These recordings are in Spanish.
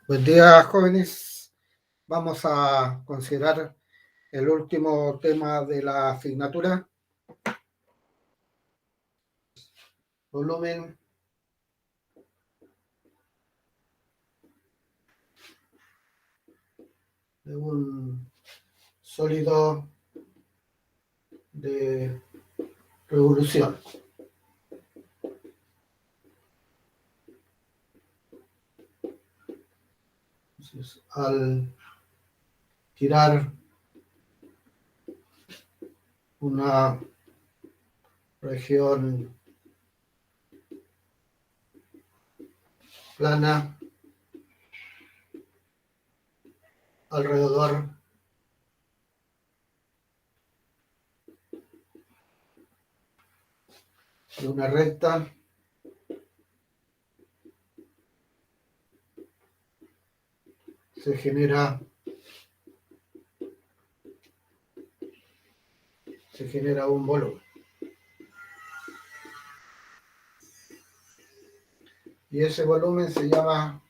Buen día, jóvenes. Vamos a considerar el último tema de la asignatura, volumen de un sólido de revolución. Entonces, al tirar una región plana alrededor de una recta, se genera un volumen. Y ese volumen se llama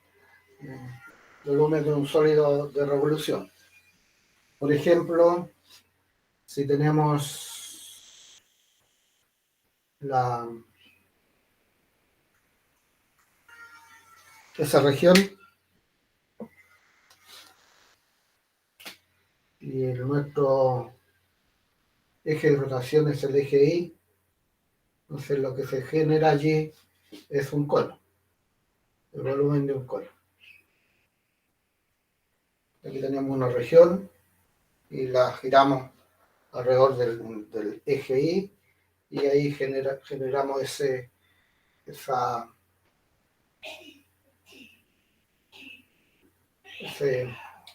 volumen de un sólido de revolución. Por ejemplo, si tenemos esa región y nuestro eje de rotación es el eje Y, entonces lo que se genera allí es un cono, el volumen de un cono. Aquí tenemos una región y la giramos alrededor del eje Y y ahí generamos esa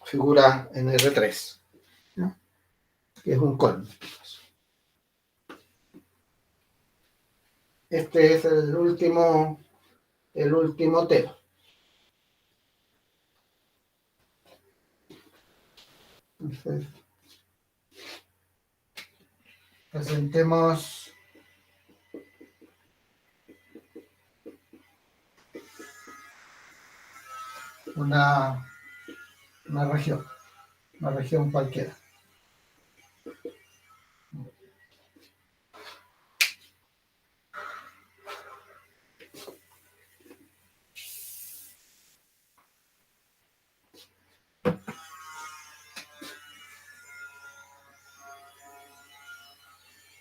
figura en R3, ¿no? Que es un cono. Este es el último tema. Entonces, presentemos una región cualquiera.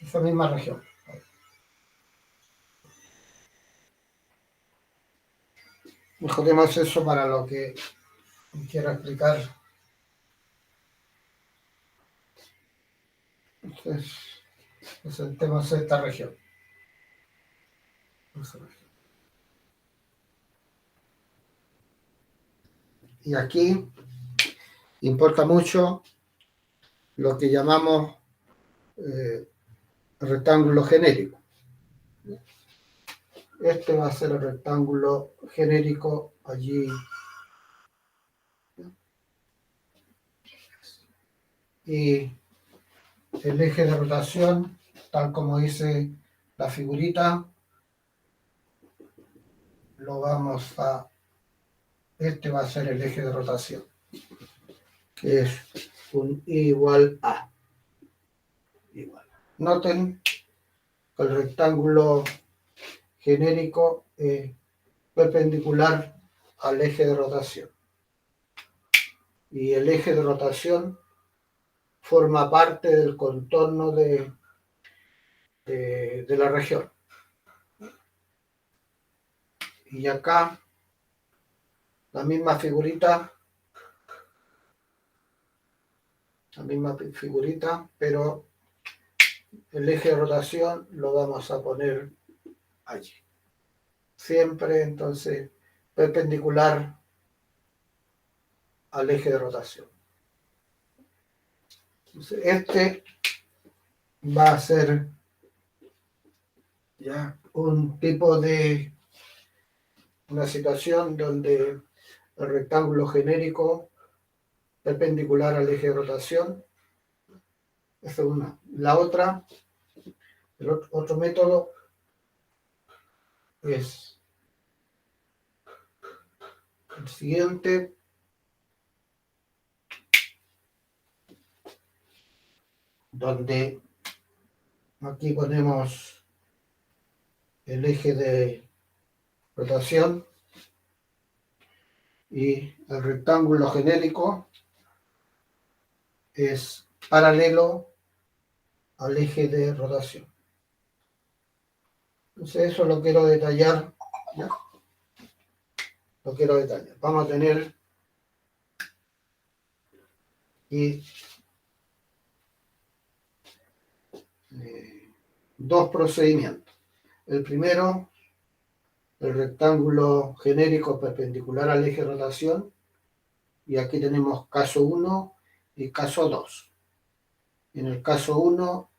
Esa misma región. Mejoremos eso para lo que quiero explicar. Entonces, presentemos esta región. Y aquí importa mucho lo que llamamos rectángulo genérico. Este va a ser el rectángulo genérico allí. Y el eje de rotación, tal como dice la figurita, este va a ser el eje de rotación, que es un I igual A. Noten que el rectángulo genérico es perpendicular al eje de rotación. Y el eje de rotación forma parte del contorno de la región. Y acá, la misma figurita, pero el eje de rotación lo vamos a poner allí. Siempre, entonces, perpendicular al eje de rotación. Entonces, este va a ser ya un tipo de una situación donde el rectángulo genérico perpendicular al eje de rotación. Esa es una. La otra, el otro método es el siguiente. donde aquí ponemos el eje de rotación y el rectángulo genérico es paralelo al eje de rotación. Entonces eso lo quiero detallar, ¿ya? Lo quiero detallar. Vamos a tener y dos procedimientos. El primero, el rectángulo genérico perpendicular al eje de rotación, y aquí tenemos caso 1 y caso 2. En el caso 1,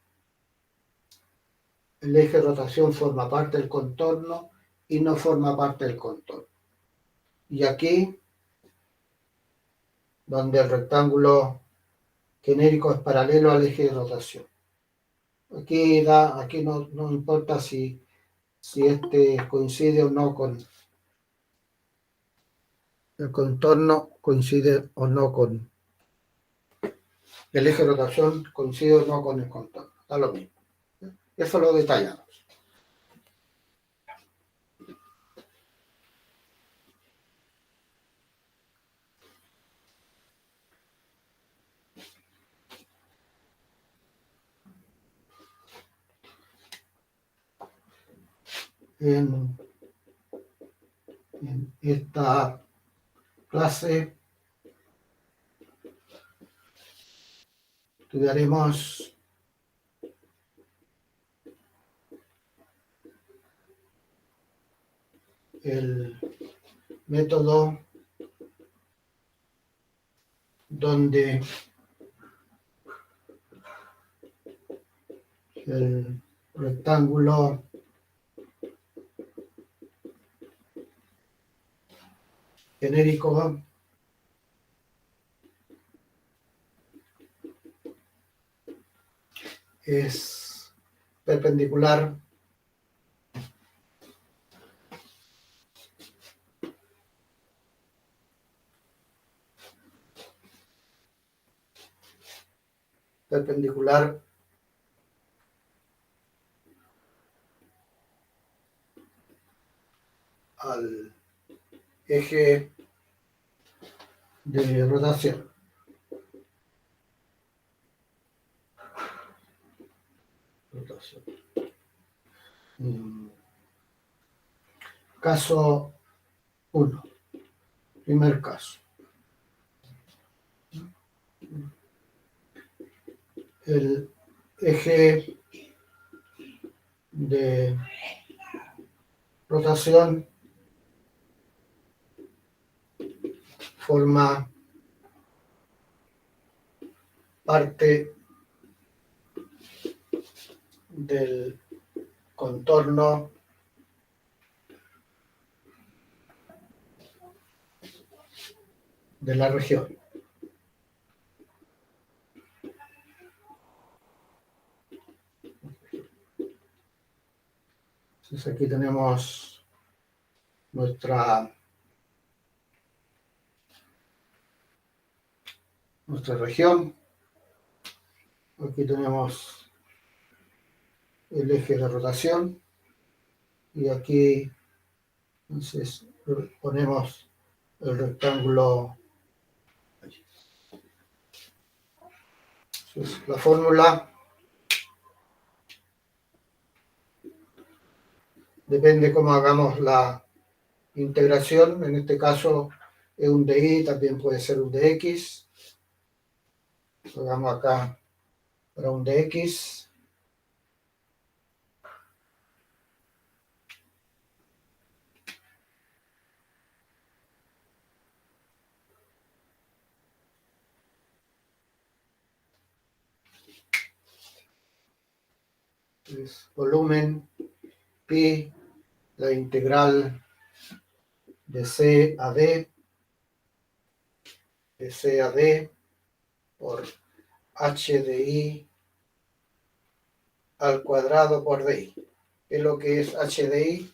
el eje de rotación forma parte del contorno y no forma parte del contorno. Y aquí, donde el rectángulo genérico es paralelo al eje de rotación. Aquí no importa si este coincide o no con el contorno, coincide o no con el eje de rotación, coincide o no con el contorno. Da lo mismo. Eso lo detallamos. En esta clase estudiaremos el método donde el rectángulo genérico es perpendicular al eje de rotación. Caso 1, primer caso. El eje de rotación forma parte del contorno de la región. Entonces aquí tenemos nuestra región. Aquí tenemos el eje de rotación y aquí entonces ponemos el rectángulo. Entonces, la fórmula depende cómo hagamos la integración. En este caso es un dx, también puede ser un dx. Lo hagamos acá para un dx. Es volumen pi, la integral de C a D, por h de i al cuadrado por di. ¿Qué es lo que es h de i?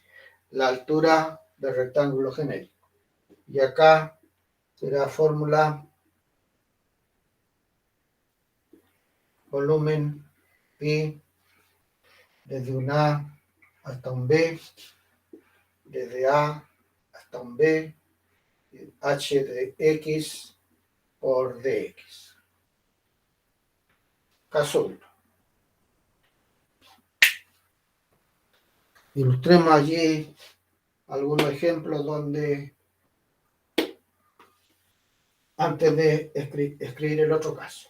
La altura del rectángulo genérico. Y acá será fórmula volumen pi desde un A hasta un B, desde A hasta un B, h de x por dx. Caso 1. Ilustremos allí algunos ejemplos donde, antes de escribir el otro caso.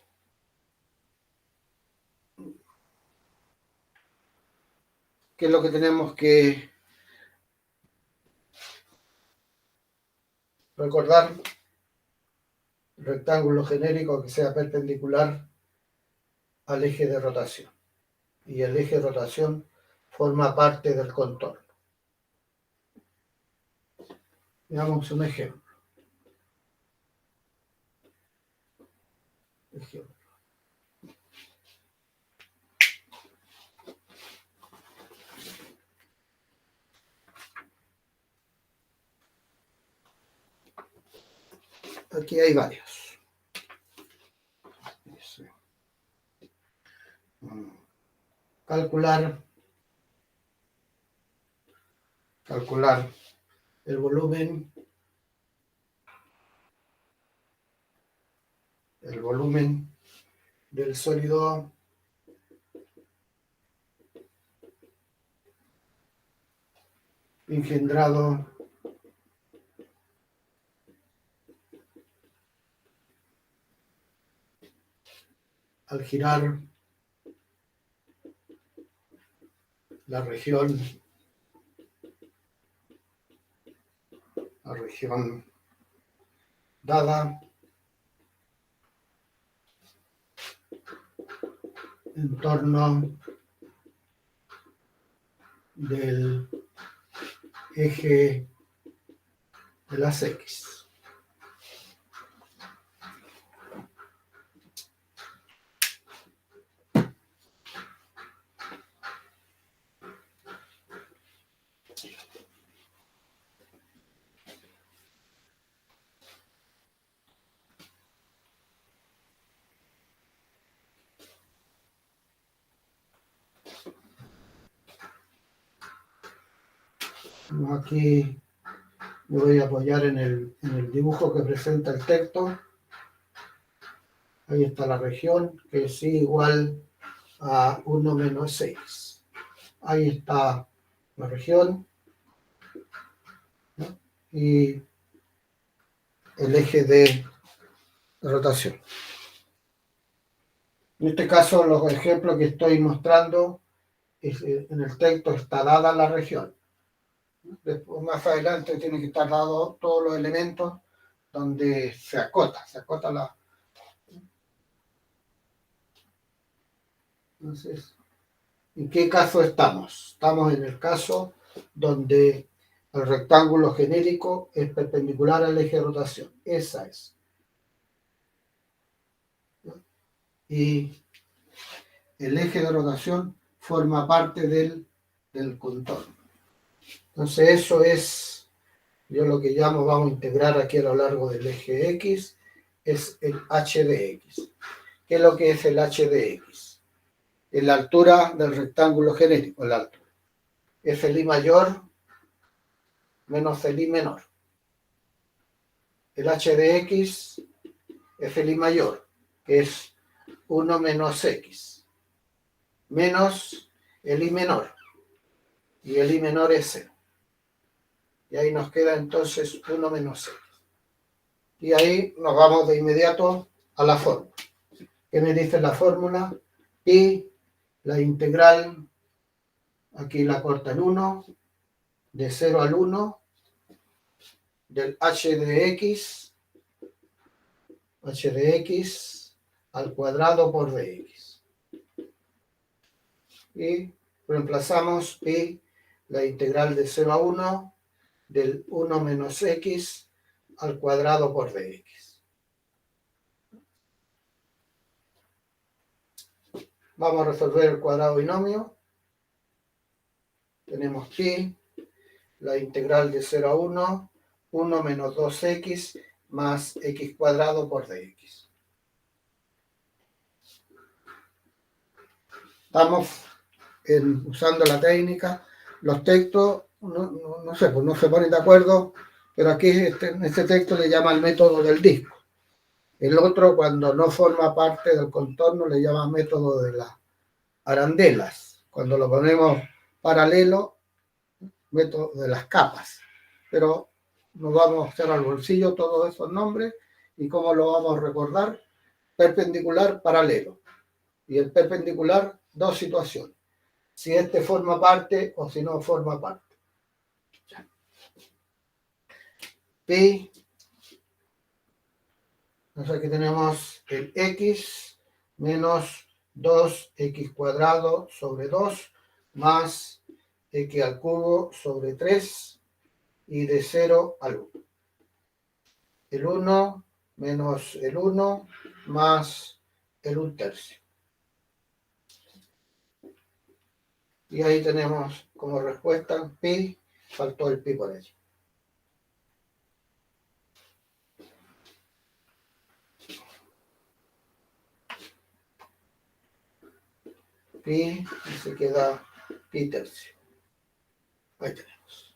¿Qué es lo que tenemos que recordar? Rectángulo genérico que sea perpendicular al eje de rotación. Y el eje de rotación forma parte del contorno. Veamos un ejemplo. Aquí hay varios. Calcular el volumen del sólido engendrado al girar la región dada en torno del eje de las X. Aquí me voy a apoyar en el dibujo que presenta el texto. Ahí está la región, que es igual a 1 menos 6. Ahí está la región, ¿no? Y el eje de rotación. En este caso, los ejemplos que estoy mostrando, en el texto está dada la región. Después, más adelante, tienen que estar dados todos los elementos donde se acota la... Entonces, ¿en qué caso estamos? Estamos en el caso donde el rectángulo genérico es perpendicular al eje de rotación. Esa es. Y el eje de rotación forma parte del contorno. Entonces eso es, yo lo que llamo, vamos a integrar aquí a lo largo del eje X, es el h de x. ¿Qué es lo que es el h de x? Es la altura del rectángulo genérico, la altura. F' mayor menos F'I menor. El h de x es F'I mayor, que es 1 menos x, menos el I menor. Y el I menor es 0. Y ahí nos queda entonces 1 menos x. Y ahí nos vamos de inmediato a la fórmula. ¿Qué me dice la fórmula? Y la integral, aquí la corta en 1, de 0 al 1, del h de x al cuadrado por dx. Y reemplazamos pi, la integral de 0 a 1, del 1 menos x al cuadrado por dx. Vamos a resolver el cuadrado binomio. Tenemos pi, la integral de 0 a 1, 1 menos 2x más x cuadrado por dx. Estamos usando la técnica, los textos, no sé, pues no se ponen de acuerdo, pero aquí en este texto le llama el método del disco. El otro, cuando no forma parte del contorno, le llama método de las arandelas. Cuando lo ponemos paralelo, método de las capas. Pero nos vamos a hacer al bolsillo todos esos nombres. ¿Y cómo lo vamos a recordar? Perpendicular, paralelo. Y el perpendicular, dos situaciones. Si este forma parte o si no forma parte. Pi. Entonces aquí tenemos el x menos 2x cuadrado sobre 2 más x al cubo sobre 3 y de 0 al 1. El 1 menos el 1 más el 1/3. Y ahí tenemos como respuesta pi, faltó el pi por allí. Pi, y se queda pi tercio. Ahí tenemos.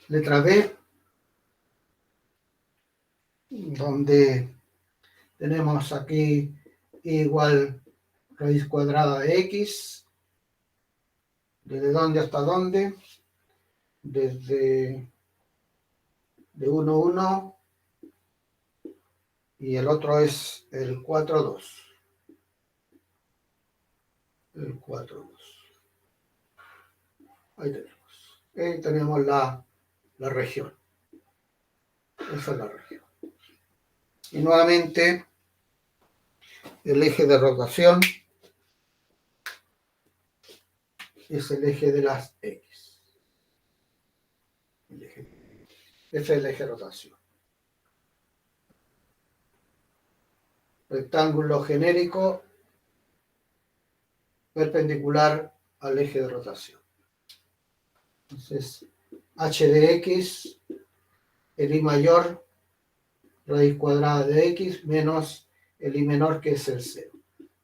Letra B, donde tenemos aquí igual raíz cuadrada de x. ¿Desde dónde hasta dónde? Desde de 1, 1 y el otro es el 4, 2. El 4, 2. Ahí tenemos. Ahí tenemos la región. Esa es la región. Y nuevamente el eje de rotación es el eje de las X. Ese es el eje de rotación. Rectángulo genérico perpendicular al eje de rotación. Entonces, h de x, el i mayor, raíz cuadrada de x, menos el i menor, que es el 0.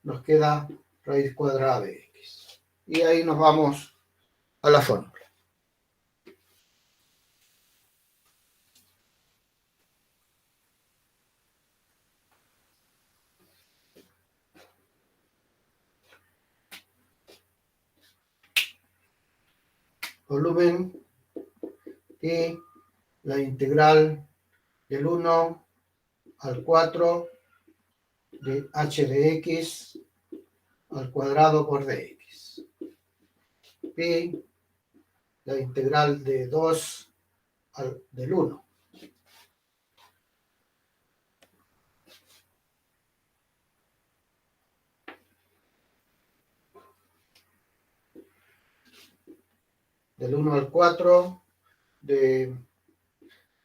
Nos queda raíz cuadrada de x. Y ahí nos vamos a la fórmula. Volumen y la integral del 1 al 4 de h de x al cuadrado por dx. Pi, la integral de 2 del 1. Del 1 al 4 de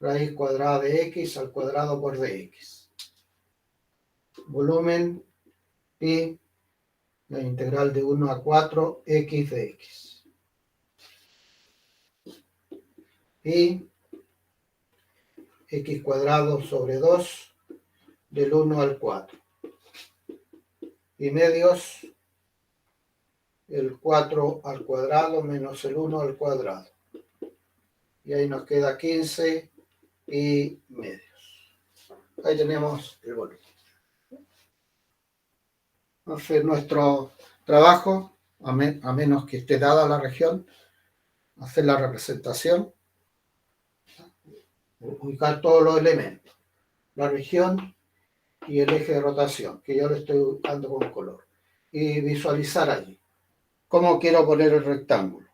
raíz cuadrada de x al cuadrado por dx. Volumen pi, la integral de 1 a 4 x de x. Pi, x cuadrado sobre 2 del 1 al 4. Y medios, el 4 al cuadrado menos el 1 al cuadrado. Y ahí nos queda 15 y medios. Ahí tenemos el volumen. Entonces, nuestro trabajo, a menos que esté dada la región, hacer la representación, ubicar todos los elementos, la región y el eje de rotación, que yo le estoy ubicando con color, y visualizar allí cómo quiero poner el rectángulo,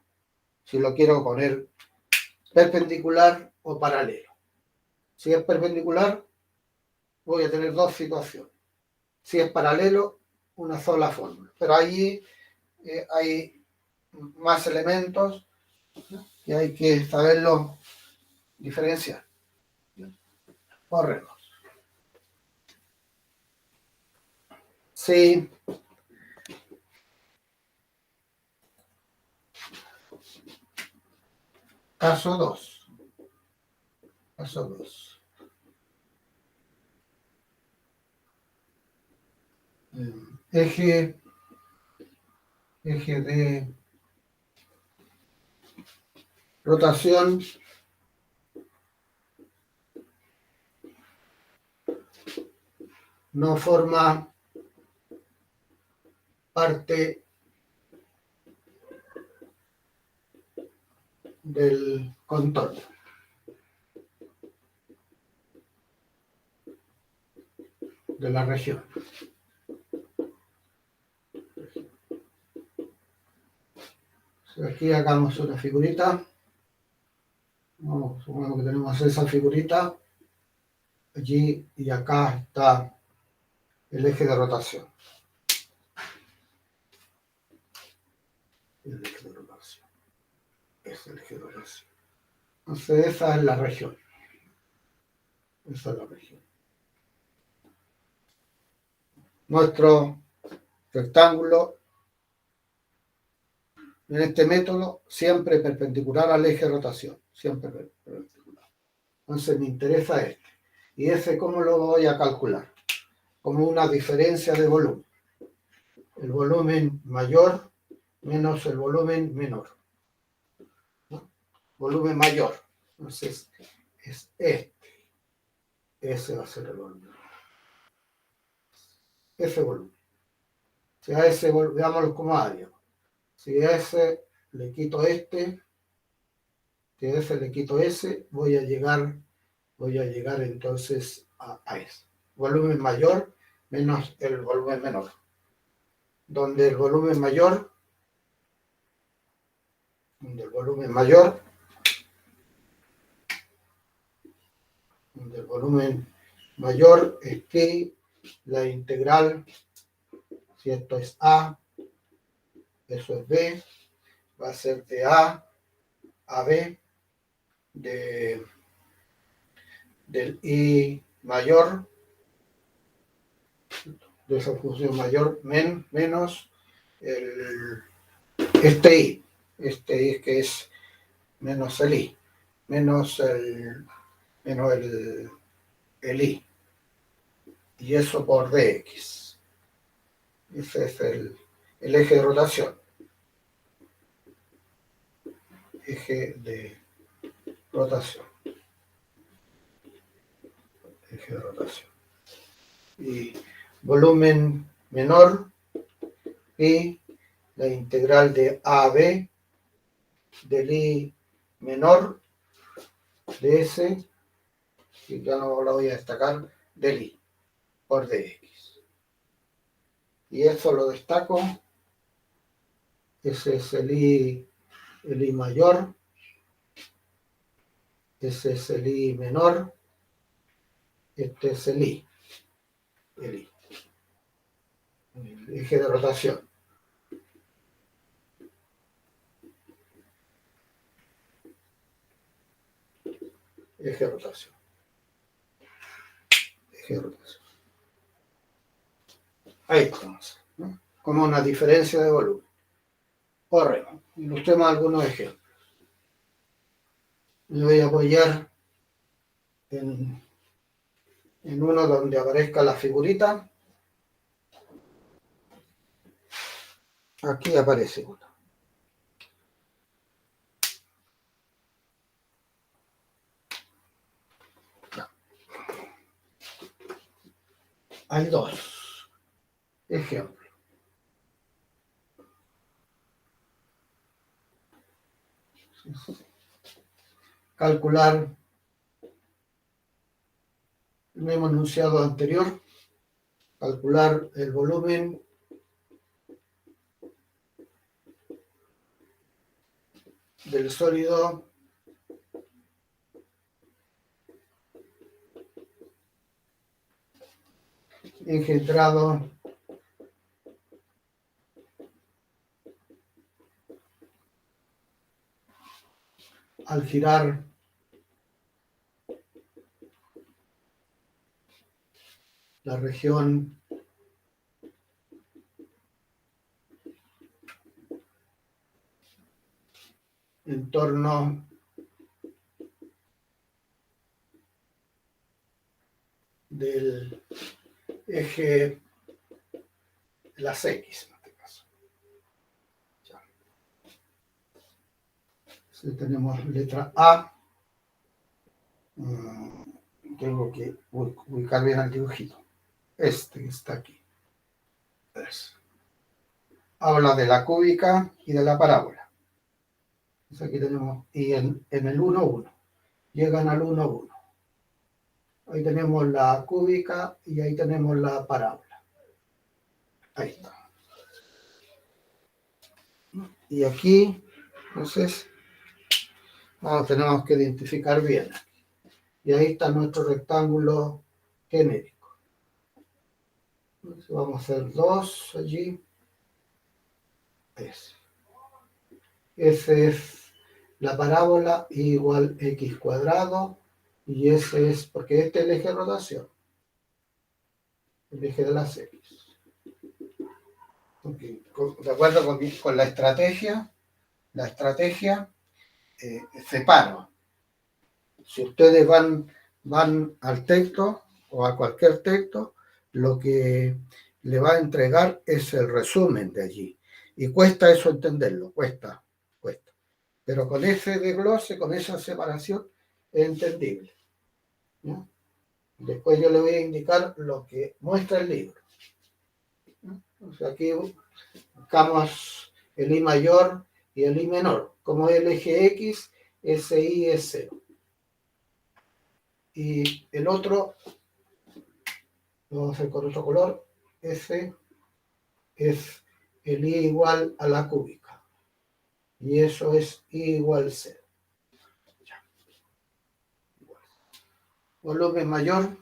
si lo quiero poner perpendicular o paralelo. Si es perpendicular, voy a tener dos situaciones. Si es paralelo, una sola fórmula. Pero allí hay más elementos y hay que saberlo diferenciar. Corremos. Sí. Caso 2. Caso 2. Eje de rotación no forma parte del contorno. De la región. Aquí hagamos una figurita. Supongamos que tenemos esa figurita. Allí y acá está el eje de rotación. El eje de rotación. Es el eje de rotación. Entonces esa es la región. Esa es la región. Nuestro rectángulo en este método siempre perpendicular al eje de rotación. Siempre perpendicular. Entonces me interesa este. ¿Y ese cómo lo voy a calcular? Como una diferencia de volumen. El volumen mayor menos el volumen menor. ¿No? Volumen mayor. Entonces, es este. Ese va a ser el volumen. Ese volumen. Si a ese, veámoslo como área. Si a ese le quito este, si a ese le quito ese, voy a llegar entonces a ese. Volumen mayor menos el volumen menor. Donde el volumen mayor es que la integral, si esto es A, eso es B, va a ser de A a B, del I mayor, de esa función mayor, menos este I que es menos el I, menos el I, y eso por dx. Ese es el eje de rotación. Eje de rotación. Eje de rotación. Y volumen menor y la integral de AB del I menor de S, y ya no lo voy a destacar, del I por dx. Y eso lo destaco. Ese es el I mayor. Ese es el I menor. Este es el I. El eje de rotación. Eje de rotación. Eje de rotación. Ahí estamos, ¿no? Como una diferencia de volumen. Correcto. Ilustremos algunos ejemplos. Me voy a apoyar en uno donde aparezca la figurita. Aquí aparece uno. Hay dos ejemplos. Calcular el mismo enunciado anterior. Calcular el volumen del sólido engendrado al girar la región en torno del eje de las X en este caso. Ya. Entonces tenemos letra A. Tengo que ubicar bien el dibujito. Este que está aquí. Eso. Habla de la cúbica y de la parábola. Entonces aquí tenemos, y en el 1, 1. Llegan al 1, 1. Ahí tenemos la cúbica y ahí tenemos la parábola. Ahí está. Y aquí, entonces, tenemos que identificar bien. Y ahí está nuestro rectángulo genérico. Entonces vamos a hacer 2 allí. Ese es la parábola igual x cuadrado. Y ese es, porque este es el eje de rotación. El eje de las X. Okay. De acuerdo con la estrategia separo. Si ustedes van al texto o a cualquier texto, lo que le va a entregar es el resumen de allí. Y cuesta eso entenderlo, cuesta. Pero con ese desglose, con esa separación, es entendible. ¿Ya? Después yo le voy a indicar lo que muestra el libro. ¿Ya? O sea, aquí buscamos el I mayor y el I menor. Como el eje X, ese I es 0. Y el otro, lo vamos a hacer con otro color, ese es el I igual a la cúbica. Y eso es I igual 0. Ya. Volumen mayor.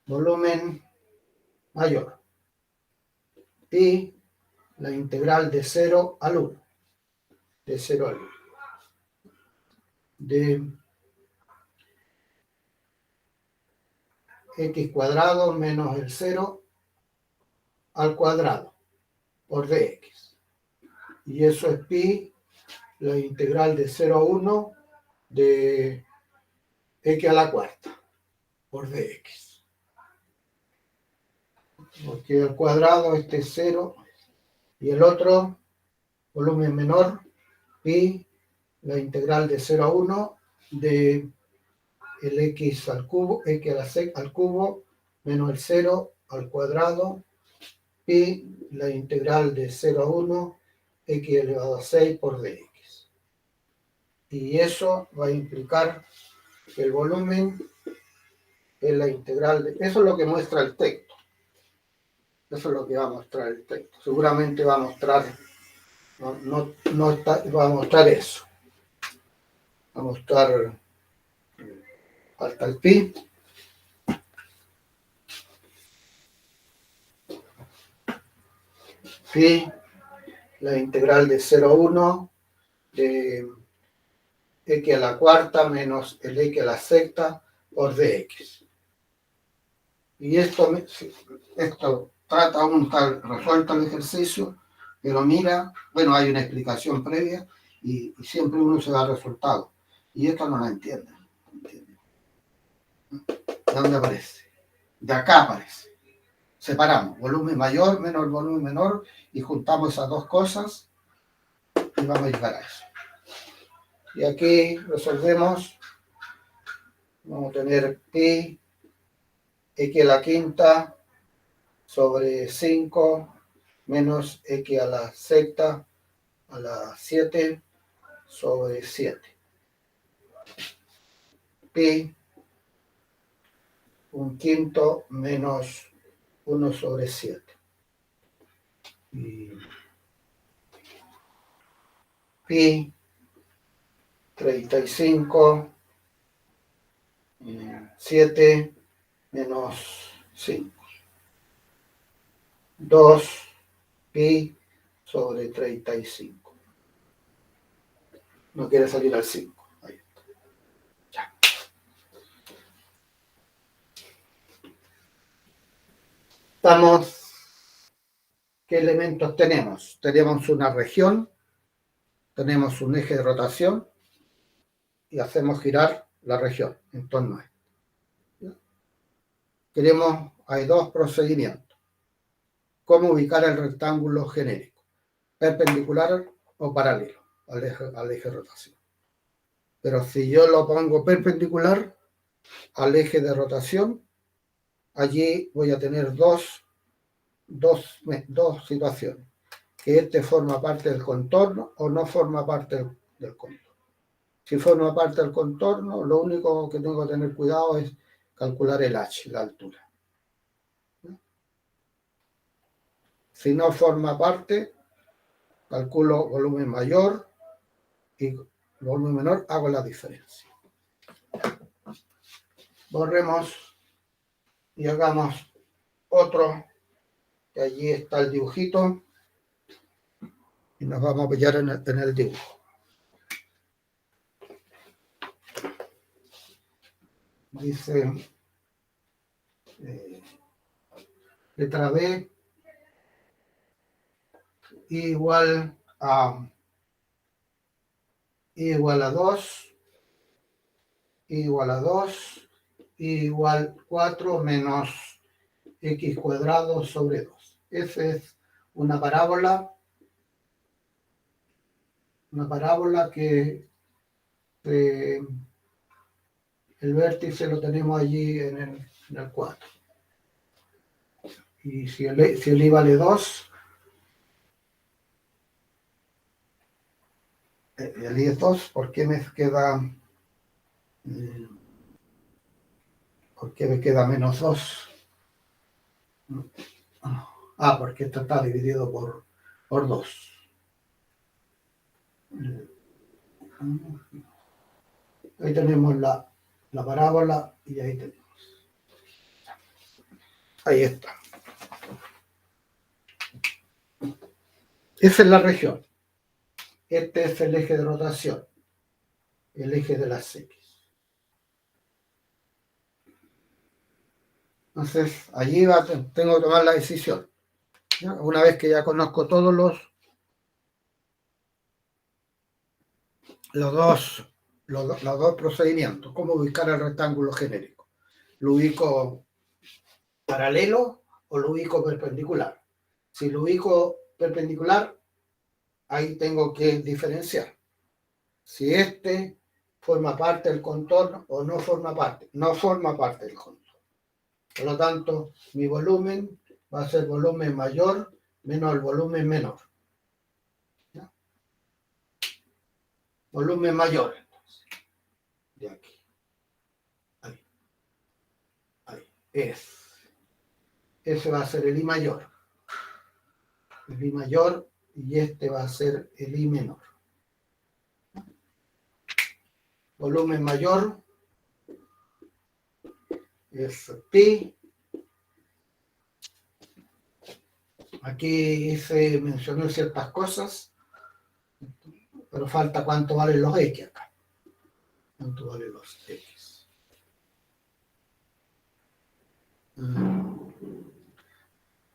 Volumen mayor. Y la integral de 0 al 1. De 0 al 1. De x cuadrado menos el 0 al cuadrado por dx. Y eso es pi, la integral de 0 a 1 de x a la cuarta por dx. Porque al cuadrado este es 0 y el otro, volumen menor, pi, la integral de 0 a 1 de el x al cubo, x a la sec al cubo, menos el 0 al cuadrado, pi, la integral de 0 a 1, x elevado a 6 por dx. Y eso va a implicar que el volumen es la integral de... Eso es lo que muestra el texto. Eso es lo que va a mostrar el texto. Seguramente va a mostrar... va a mostrar eso. Va a mostrar... Falta el pi. Pi, la integral de 0 a 1 de x a la cuarta menos el x a la sexta por dx. Y esto trata aún está resuelto el ejercicio, pero mira, bueno, hay una explicación previa y siempre uno se da resultado. Y esto no la entiende. ¿De dónde aparece? De acá aparece. Separamos volumen mayor menos el volumen menor y juntamos esas dos cosas y vamos a llegar a eso. Y aquí resolvemos. Vamos a tener pi x a la quinta sobre 5 menos x a la sexta a la 7 sobre 7. Pi, un quinto menos 1 sobre 7. Y pi, 35, 7 menos 5. 2 pi sobre 35. No quiere salir al 5. ¿Qué elementos tenemos? Tenemos una región, tenemos un eje de rotación y hacemos girar la región en torno a esto. Hay dos procedimientos. ¿Cómo ubicar el rectángulo genérico? Perpendicular o paralelo al eje de rotación. Pero si yo lo pongo perpendicular al eje de rotación, allí voy a tener dos situaciones. Que este forma parte del contorno o no forma parte del contorno. Si forma parte del contorno, lo único que tengo que tener cuidado es calcular el h, la altura. Si no forma parte, calculo volumen mayor y volumen menor, hago la diferencia. Borremos y hagamos otro, que allí está el dibujito, y nos vamos a apoyar en el dibujo. Dice letra B igual a 2, igual a 2, igual 4 menos x cuadrado sobre 2. Esa es una parábola que el vértice lo tenemos allí en el 4. Y si el i vale 2, el i es 2, ¿por qué me queda menos 2? Porque esto está dividido por 2. Ahí tenemos la parábola y ahí tenemos. Ahí está. Esa es la región. Este es el eje de rotación, el eje de las X. Entonces, allí tengo que tomar la decisión. ¿Ya? Una vez que ya conozco todos los dos procedimientos, cómo ubicar el rectángulo genérico. ¿Lo ubico paralelo o lo ubico perpendicular? Si lo ubico perpendicular, ahí tengo que diferenciar. Si este forma parte del contorno o no forma parte. No forma parte del contorno. Por lo tanto, mi volumen va a ser volumen mayor menos el volumen menor. ¿Ya? Volumen mayor, entonces. De aquí. Ahí. Ese va a ser el I mayor. El I mayor y este va a ser el I menor. Volumen mayor es pi. Aquí se mencionó ciertas cosas, pero falta cuánto valen los X acá. ¿Cuánto valen los X?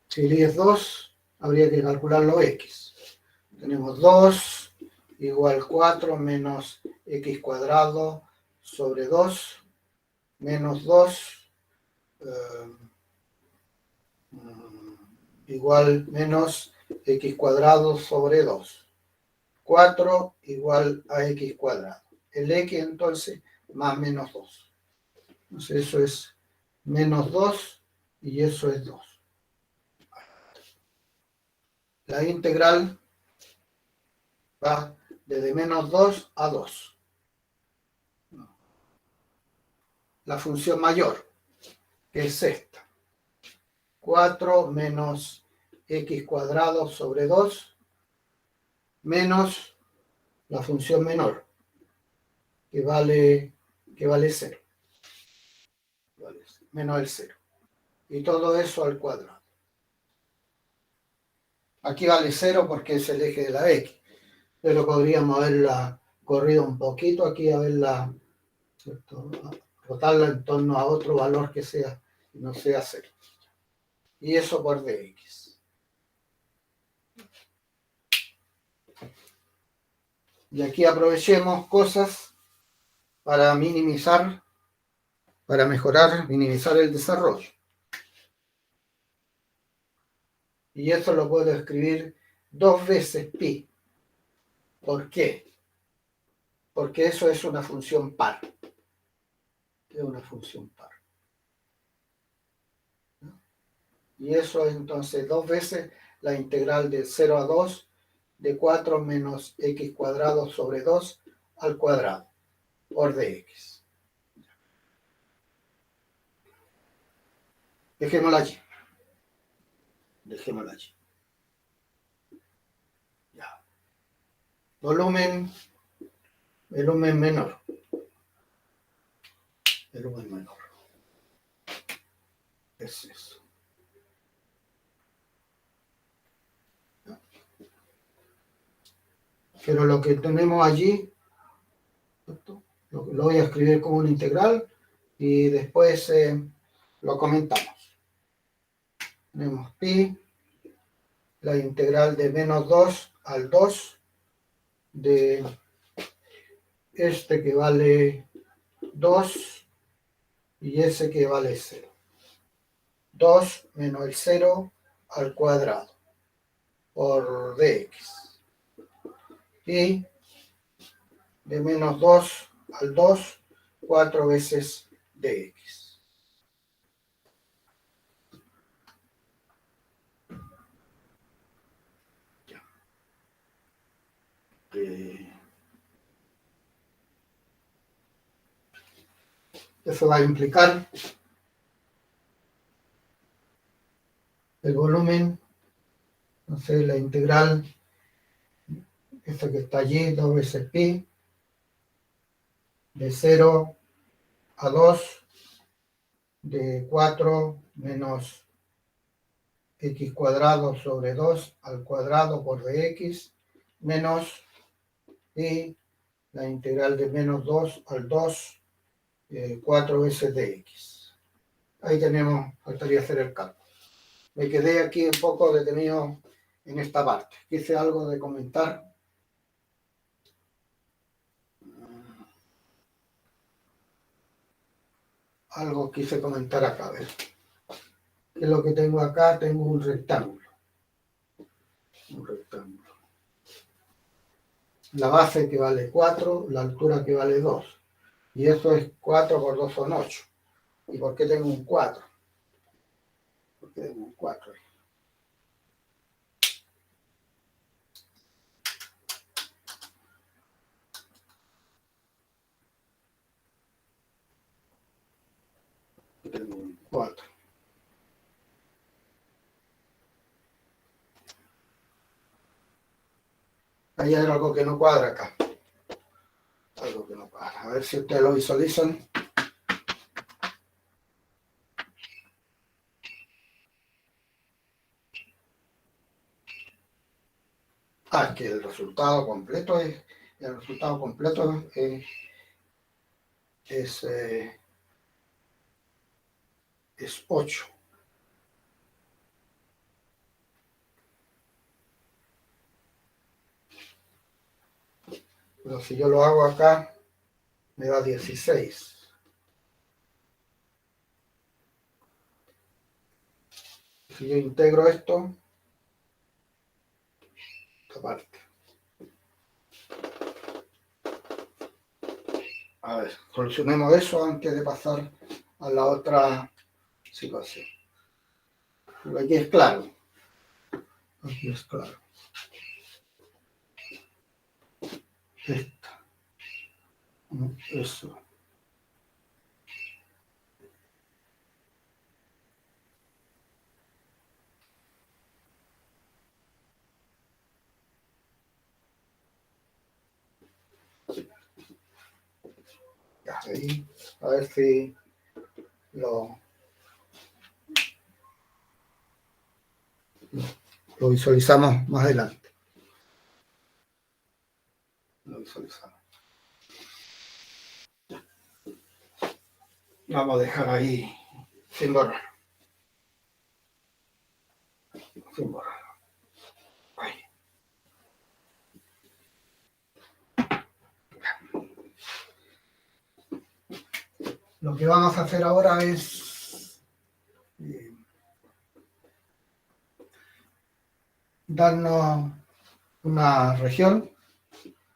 Si el I es 2, habría que calcular los X. Tenemos 2 igual 4 menos X cuadrado sobre 2 menos 2 igual menos X cuadrado sobre 2. 4 igual a X cuadrado. El X entonces más menos 2. Entonces eso es menos 2 y eso es 2. La integral va desde menos 2 a 2. La función mayor, que es esta. 4 menos X cuadrado sobre 2 menos la función menor, que vale 0. Menos el 0. Y todo eso al cuadrado. Aquí vale 0 porque es el eje de la X. Pero podríamos haberla corrido un poquito aquí, haberla, ¿cierto?, rotarla en torno a otro valor que sea, no sea 0. y eso por dx. Y aquí aprovechemos cosas para minimizar, para mejorar, minimizar el desarrollo. Y eso lo puedo escribir 2 veces pi. ¿Por qué? Porque eso es una función par. Es una función par. Y eso es entonces 2 veces la integral de 0 a 2 de 4 menos x cuadrado sobre 2 al cuadrado por dx. Dejémosla allí. Dejémosla allí. Ya. Volumen menor. Volumen menor. Es eso. Pero lo que tenemos allí, lo voy a escribir como una integral y después lo comentamos. Tenemos pi, la integral de menos 2 al 2 de este que vale 2 y ese que vale 0. 2 menos el 0 al cuadrado por dx. Y de menos 2 al 2, 4 veces dx. Eso va a implicar el volumen, no sé, la integral, esta que está allí, 2 veces pi, de 0 a 2, de 4 menos x cuadrado sobre 2 al cuadrado por dx, menos y la integral de menos 2 al 2, 4 veces dx. Ahí tenemos, faltaría hacer el cálculo. Me quedé aquí un poco detenido en esta parte. Quise algo de comentar. Algo quise comentar acá. A ver. ¿Qué es lo que tengo acá? Tengo un rectángulo. Un rectángulo. La base que vale 4, la altura que vale 2. Y eso es 4 por 2 son 8. ¿Y por qué tengo un 4? ¿Por qué tengo un 4? Tengo un 4. Hay algo que no cuadra acá. Algo que no cuadra. A ver si ustedes lo visualizan. Que el resultado completo es 8. Pero si yo lo hago acá, me da 16. Si yo integro esto, esta parte. A ver, solucionemos eso antes de pasar a la otra situación. Pero aquí es claro. Aquí es claro. Esta. Eso. Ya, ahí. A ver si lo visualizamos más adelante. Lo visualizamos. Vamos a dejar ahí sin borrar. sin borrarlo. Ahí. Lo que vamos a hacer ahora es darnos una región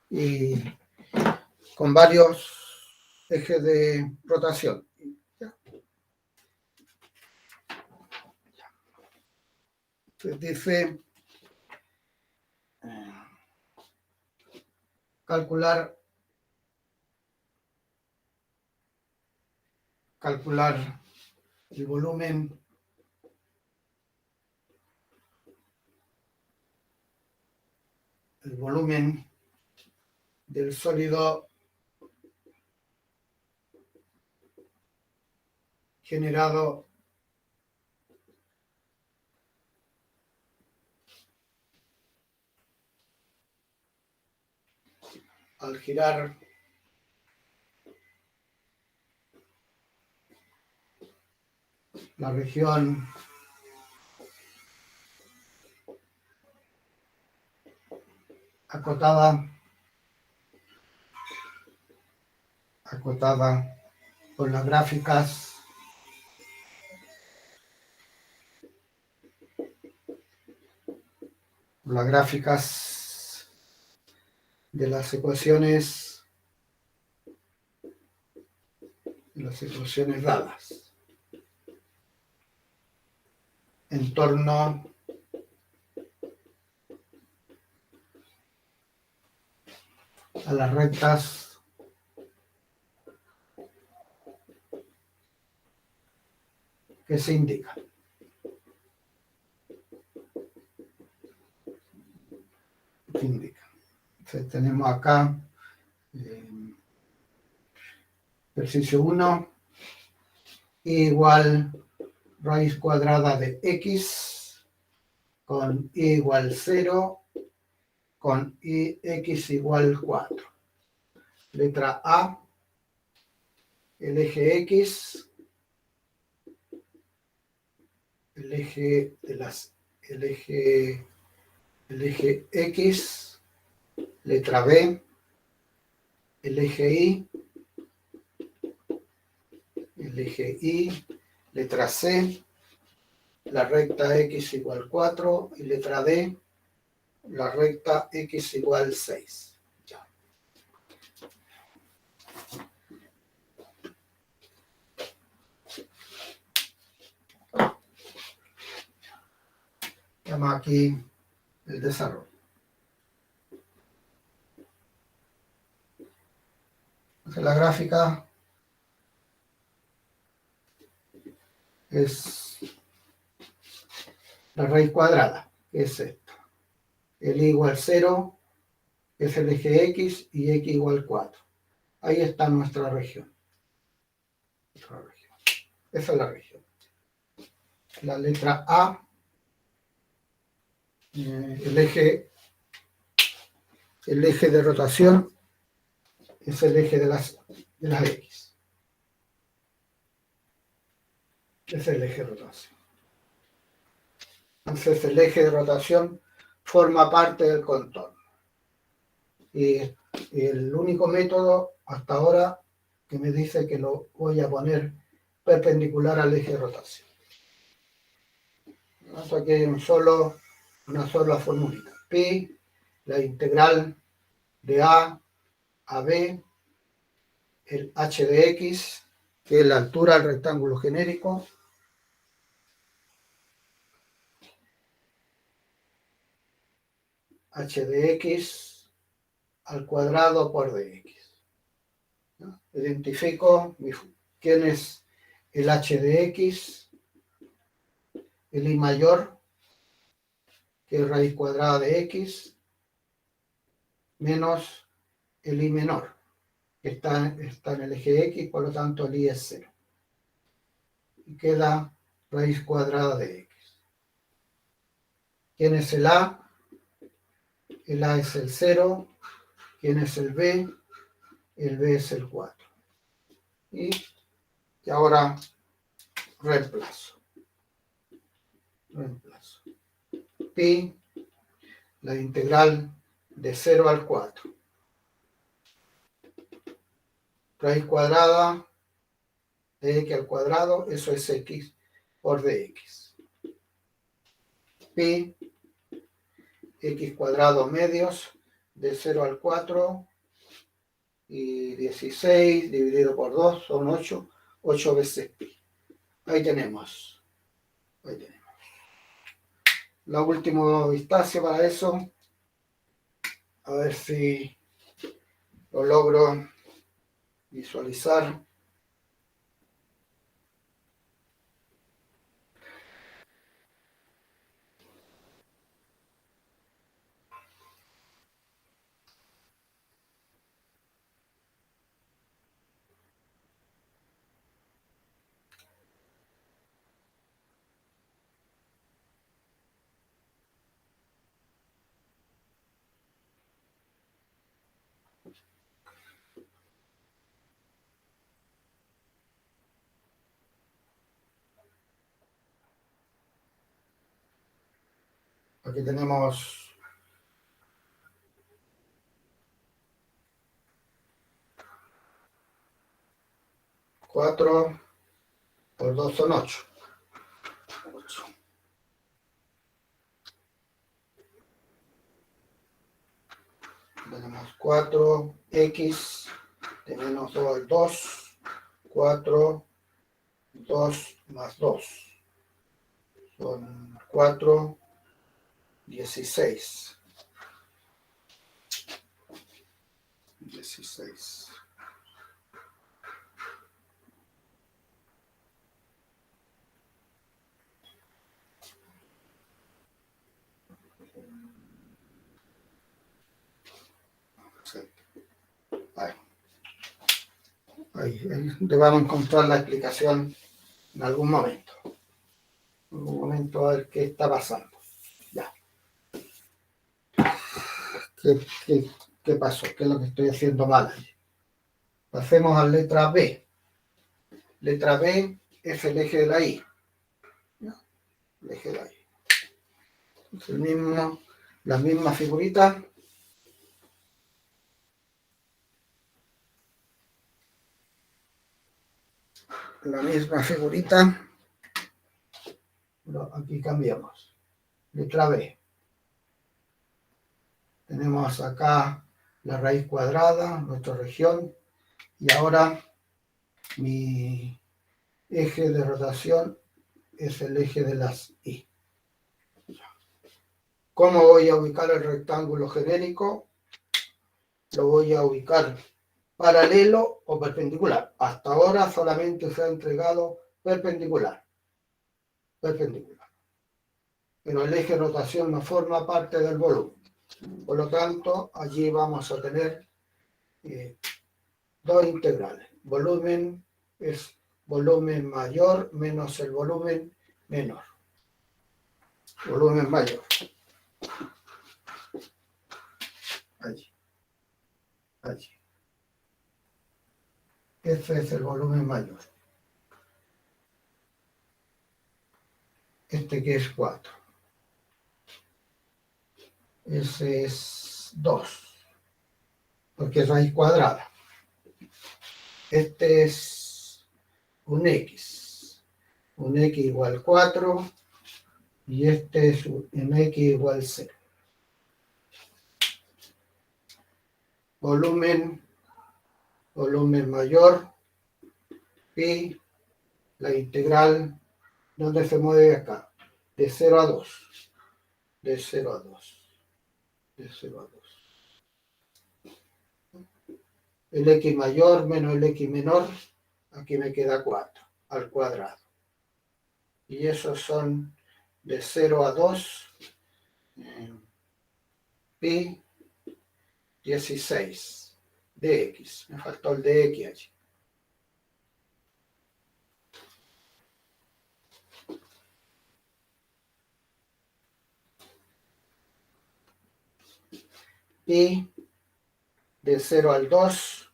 y con varios ejes de rotación. Entonces dice calcular el volumen del sólido generado al girar la región acotada por las gráficas de las ecuaciones dadas en torno a las rectas que se indican. Entonces tenemos acá ejercicio 1, igual raíz cuadrada de x con y igual 0 con x igual 4. Letra A, el eje X, el eje X, letra B, el eje Y, letra C, la recta X igual 4 y letra D, la recta X igual 6. Ya. Llama aquí el desarrollo. Entonces la gráfica es la raíz cuadrada, que es esta. El y igual 0 es el eje X y X igual 4. Ahí está nuestra región. Esa es la región. La letra A, el eje de rotación es el eje de las X. Es el eje de rotación. Entonces el eje de rotación forma parte del contorno. Y el único método hasta ahora que me dice que lo voy a poner perpendicular al eje de rotación. Aquí hay una sola formulita. Pi, la integral de A a B, el h de x, que es la altura del rectángulo genérico, h de x al cuadrado por dx. ¿No? Identifico quién es el h de x, el i mayor, que es raíz cuadrada de x, menos el i menor, que está en el eje x, por lo tanto el i es 0. Y queda raíz cuadrada de x. ¿Quién es el a? El a es el 0. ¿Quién es el b? El b es el 4. Y ahora reemplazo. pi, la integral de 0 al 4. Raíz cuadrada de x al cuadrado, eso es x por dx. Pi, x cuadrado medios, de 0 al 4, y 16 dividido por 2 son 8, 8 veces pi. Ahí tenemos. La última vistazo para eso, a ver si lo logro visualizar. Aquí tenemos 4 por 2 son 8. Tenemos 4x de menos 2 al 2, 4, 2 más 2. Son 4, 16. 16. Sí. Ahí vamos a encontrar la explicación en algún momento. En algún momento a ver qué está pasando. Ya. ¿Qué pasó? ¿Qué es lo que estoy haciendo mal ahí? Pasemos a letra B. Letra B es el eje de la Y. ¿Ya? El eje de la Y. Es la misma figurita. La misma figurita. Pero aquí cambiamos. Letra B. Tenemos acá la raíz cuadrada, nuestra región. Y ahora mi eje de rotación es el eje de las Y. ¿Cómo voy a ubicar el rectángulo genérico? Lo voy a ubicar paralelo o perpendicular. Hasta ahora solamente se ha entregado perpendicular. Perpendicular. Pero el eje de rotación no forma parte del volumen. Por lo tanto, allí vamos a tener dos integrales. Volumen es volumen mayor menos el volumen menor. Volumen mayor. Allí. Allí. Este es el volumen mayor. Este que es 4. Ese es 2. Porque es raíz cuadrada. Este es un X. Un X igual 4. Y este es un X igual 0. Volumen mayor, pi, la integral, ¿dónde se mueve acá? De 0 a 2. De 0 a 2. De 0 a 2. El X mayor menos el X menor, aquí me queda 4 al cuadrado. Y esos son de 0 a 2, pi 16 dx. Me faltó el dx allí. Pi de 0 al 2,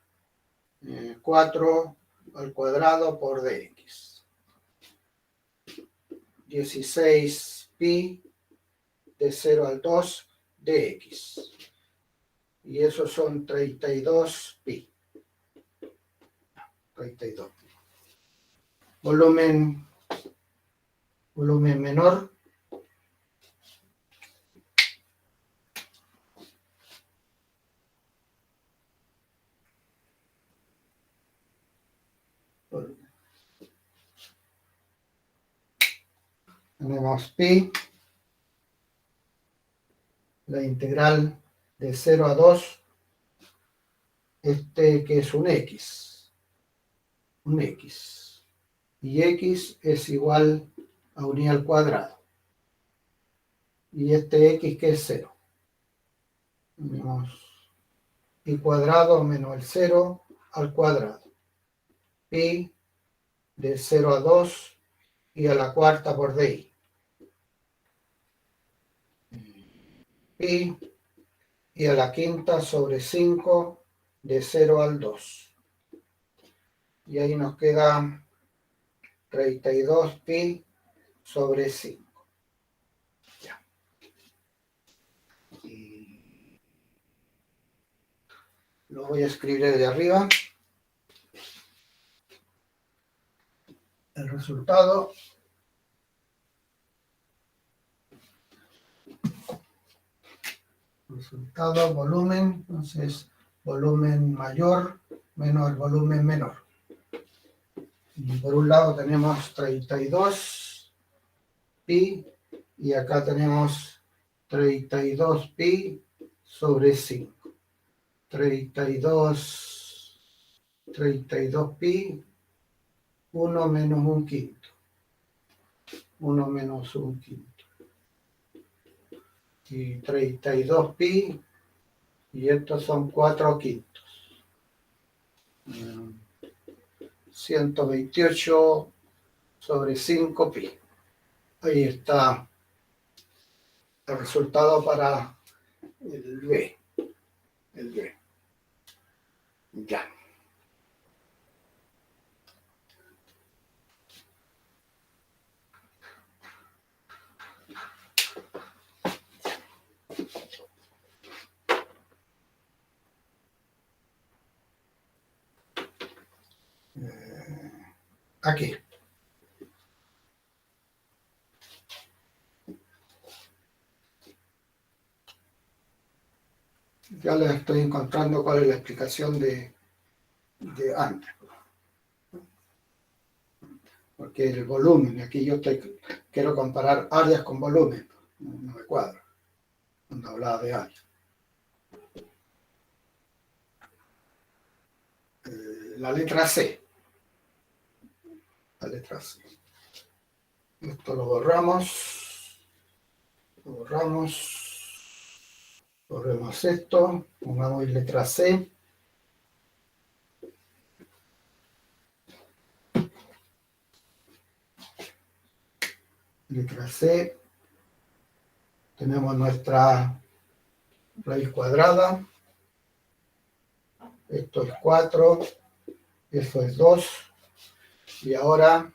4 al cuadrado por dx. 16 pi de 0 al 2 de x. Y esos son 32 pi. 32 pi. Volumen menor. Tenemos pi, la integral de 0 a 2, que es un x, y x es igual a un i al cuadrado, y este x que es 0. Tenemos i cuadrado menos el 0 al cuadrado, pi de 0 a 2 y a la cuarta por di. Pi y a la quinta sobre 5 de 0 al 2. Y ahí nos queda 32 pi sobre 5. Ya. Y lo voy a escribir desde arriba. El resultado volumen, entonces volumen mayor menos el volumen menor. Y por un lado tenemos 32 pi y acá tenemos 32 pi sobre 5. 32 pi, 1 menos un quinto. 1 menos un quinto. Y 32 pi, y estos son 4 quintos. 128 sobre 5 pi. Ahí está el resultado para el B. El B. Ya. Aquí. Ya les estoy encontrando cuál es la explicación de antes. Porque el volumen, aquí yo quiero comparar áreas con volumen, no me cuadra cuando hablaba de área. La letra C. La letra C. Esto lo borramos. Borremos esto. Pongamos letra C. Letra C. Tenemos nuestra raíz cuadrada. Esto es 4. Esto es 2. Y ahora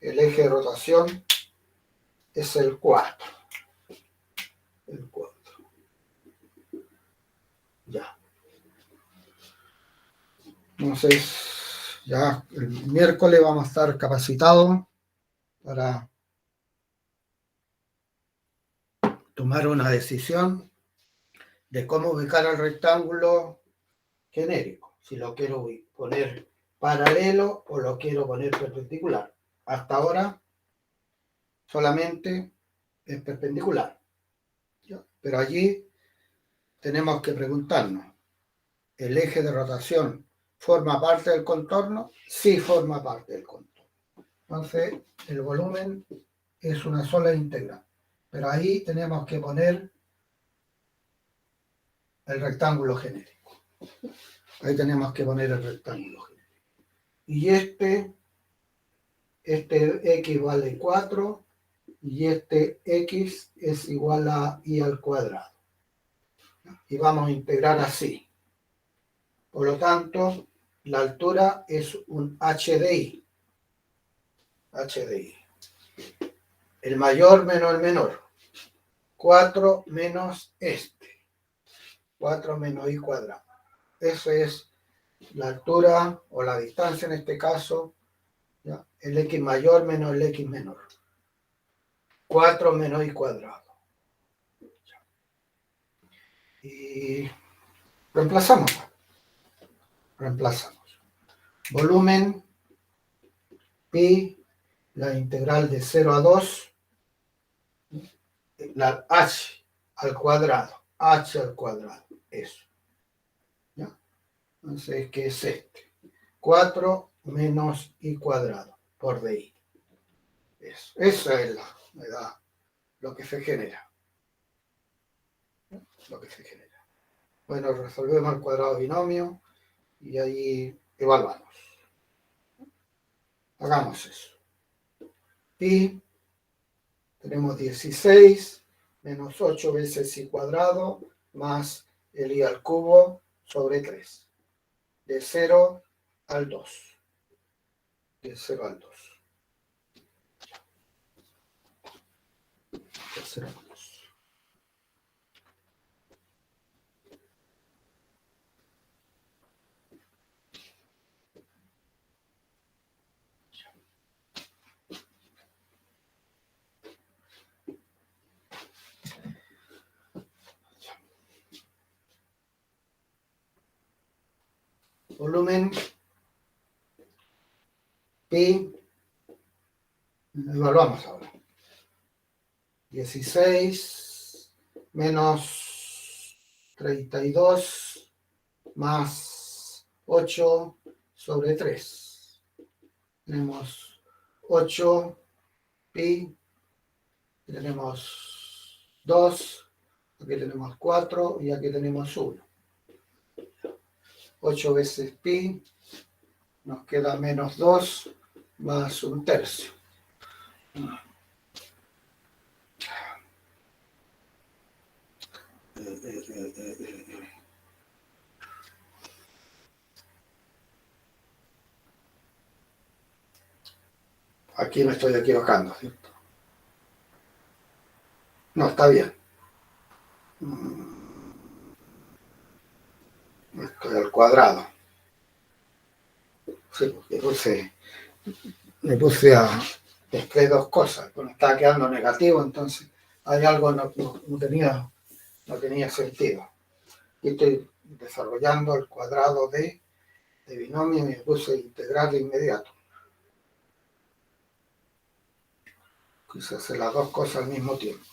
el eje de rotación es el 4. El 4. Ya. Entonces, ya el miércoles vamos a estar capacitados para tomar una decisión de cómo ubicar el rectángulo genérico. Si lo quiero poner paralelo o lo quiero poner perpendicular. Hasta ahora solamente es perpendicular. Pero allí tenemos que preguntarnos, ¿el eje de rotación forma parte del contorno? Sí forma parte del contorno. Entonces, el volumen es una sola integral. Pero ahí tenemos que poner el rectángulo genérico. Ahí tenemos que poner el rectángulo genérico. Y este x vale 4 y este x es igual a i al cuadrado. Y vamos a integrar así. Por lo tanto, la altura es un h de i. H de i. El mayor menos el menor. 4 menos este. 4 menos i cuadrado. Eso es la altura o la distancia en este caso, ¿ya? El x mayor menos el x menor. 4 menos i cuadrado. Y reemplazamos. Volumen, pi, la integral de 0 a 2, la h al cuadrado. H al cuadrado. Eso. ¿Ya? Entonces, ¿qué es este? 4 menos i cuadrado por di. Eso es lo que se genera. Lo que se genera. Bueno, resolvemos el cuadrado binomio y ahí evaluamos. Hagamos eso. Pi, tenemos 16 menos 8 veces i cuadrado más el i al cubo sobre 3. De 0 al 2. De 0 al 2. De 0 al 2. Volumen pi, evaluamos ahora. 16 menos 32 más 8 sobre 3. Tenemos 8 pi, tenemos 2, aquí tenemos 4 y aquí tenemos 1. 8 veces pi, nos queda menos 2 más 1/3. Aquí me estoy equivocando, ¿cierto? No, está bien. Estoy al cuadrado. Sí, porque me puse a mezclé dos cosas. Bueno, estaba quedando negativo, entonces hay algo no tenía sentido. Y estoy desarrollando el cuadrado de binomio y me puse a integrar de inmediato. Quise hacer las dos cosas al mismo tiempo.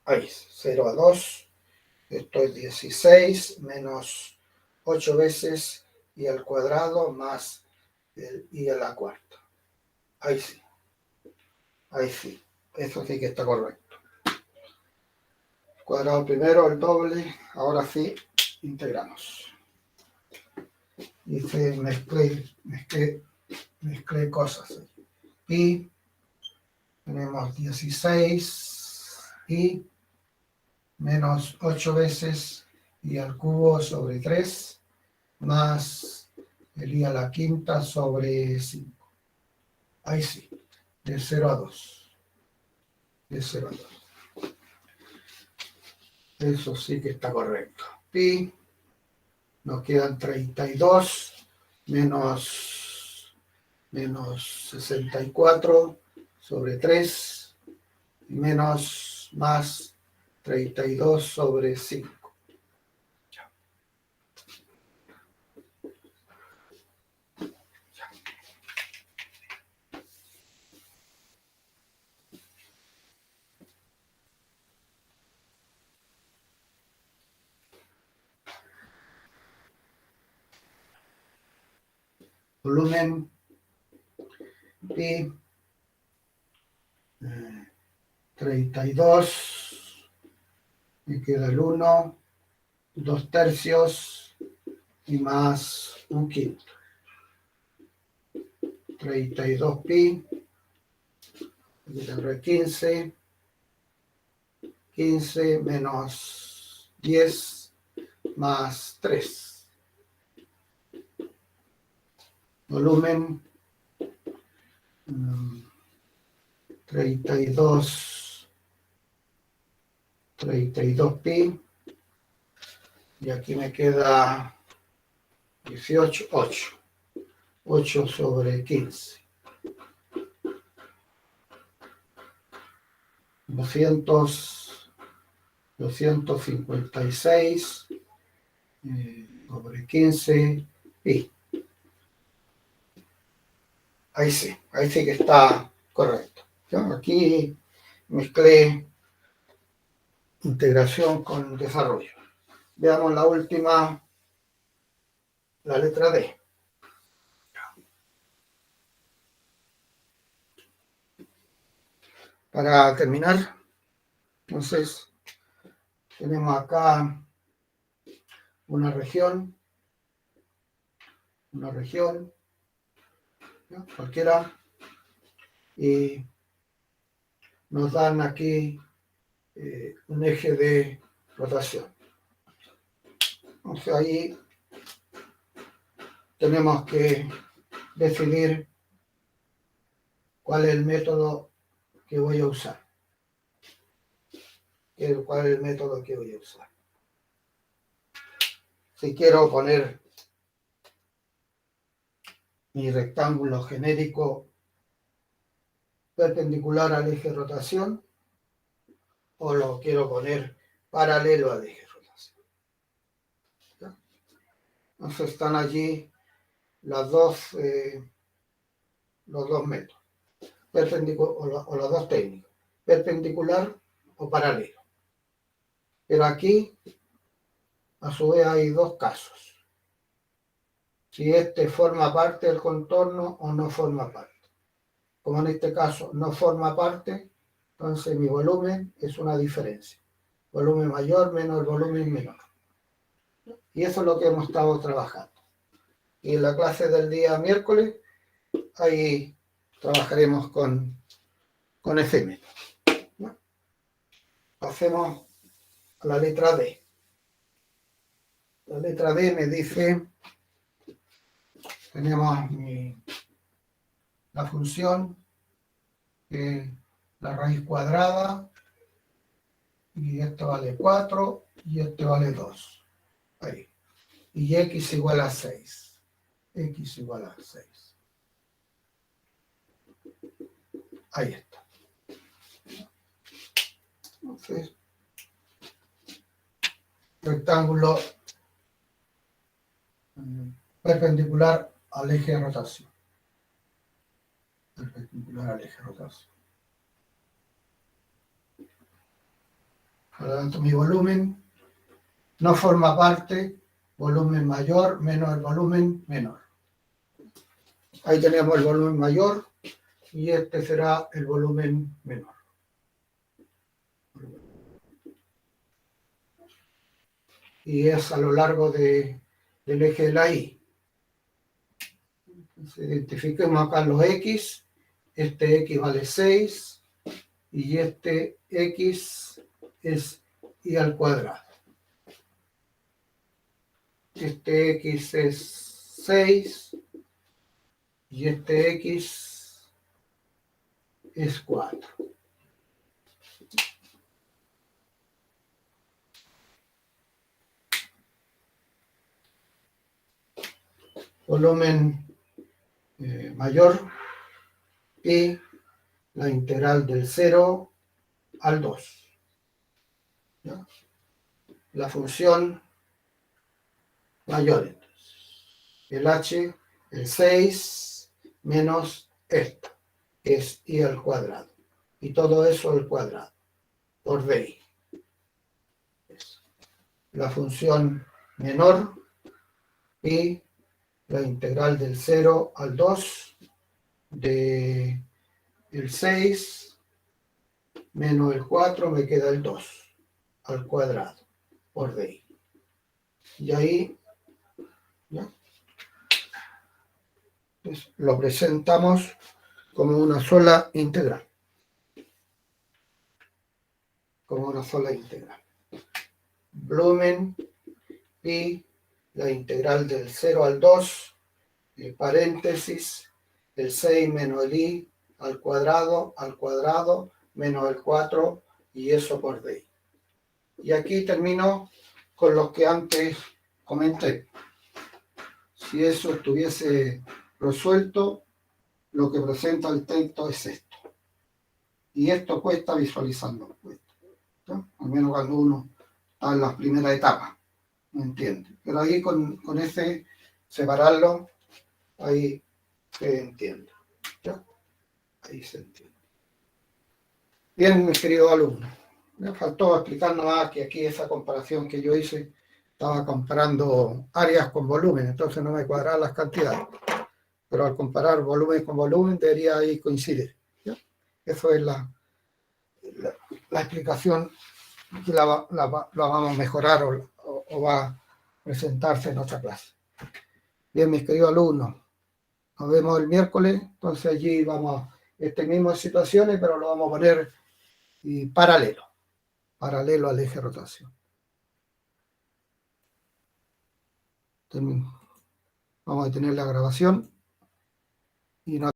Ahí, 0 a 2. Esto es 16 menos 8 veces i al cuadrado más el i a la cuarta. Ahí sí. Ahí sí. Eso sí que está correcto. Cuadrado primero, el doble. Ahora sí, integramos. Y mezclé cosas. Y tenemos 16 y menos 8 veces i al cubo sobre 3 más el i a la quinta sobre 5. Ahí sí, de 0 a 2. De 0 a 2. Eso sí que está correcto. Pi, nos quedan 32 menos 64 sobre 3 menos más 32 sobre 5. Volumen pi 32, me queda el 1, 2/3 y más 1/5. 32 pi, aquí tendré 15 menos 10 más 3. Volumen 32 pi, y aquí me queda 18, 8 sobre 15. 256 sobre 15 pi. Ahí sí que está correcto. ¿Ya? Aquí mezclé integración con desarrollo. Veamos la última, la letra D. Para terminar, entonces, tenemos acá una región, ¿ya? Cualquiera, y nos dan aquí un eje de rotación. Entonces ahí tenemos que definir cuál es el método que voy a usar. ¿Cuál es el método que voy a usar? Si quiero poner mi rectángulo genérico perpendicular al eje de rotación, o lo quiero poner paralelo al eje de rotación. ¿Ya? Entonces están allí los dos métodos, o los dos técnicos, perpendicular o paralelo. Pero aquí, a su vez, hay dos casos. Si este forma parte del contorno o no forma parte. Como en este caso no forma parte, entonces mi volumen es una diferencia. Volumen mayor menos el volumen menor. Y eso es lo que hemos estado trabajando. Y en la clase del día miércoles, ahí trabajaremos con ese método. ¿No? Pasemos a la letra D. La letra D me dice, tenemos la función, la raíz cuadrada, y esto vale 4, y este vale 2. Ahí. Y x igual a 6. X igual a 6. Ahí está. Entonces, rectángulo perpendicular al eje de rotación. Perpendicular al eje de rotación. Por lo tanto, mi volumen no forma parte, volumen mayor menos el volumen menor. Ahí tenemos el volumen mayor y este será el volumen menor. Y es a lo largo del eje de la Y. Entonces, identifiquemos acá los X. Este X vale 6 y este X es Y al cuadrado. Este X es 6 y este X es 4. Volumen mayor y la integral del 0 al 2. ¿Ya? La función mayor, entonces. El h, el 6 menos esta, que es y al cuadrado. Y todo eso al cuadrado, por d. La función menor y la integral del 0 al 2 de el 6 menos el 4 me queda el 2 al cuadrado por d. Y ahí, ¿ya? Pues lo presentamos como una sola integral. Como una sola integral. Volumen y la integral del 0 al 2, paréntesis, el 6 menos el I al cuadrado, menos el 4, y eso por D. Y aquí termino con lo que antes comenté. Si eso estuviese resuelto, lo que presenta el texto es esto. Y esto cuesta visualizarlo. ¿No? Al menos cuando uno está en las primeras etapas. ¿Me entiende? Pero ahí con ese separarlo, ahí se entiende. ¿Ya? Ahí se entiende. Bien, mis queridos alumnos. Me faltó explicar nada que aquí esa comparación que yo hice, estaba comparando áreas con volumen, entonces no me cuadraban las cantidades. Pero al comparar volumen con volumen debería ahí coincidir. ¿Ya? Eso es la explicación que la vamos a mejorar o va a presentarse en otra clase. Bien, mis queridos alumnos, nos vemos el miércoles, entonces allí vamos a mismas situaciones, pero lo vamos a poner paralelo al eje de rotación. Vamos a detener la grabación y nos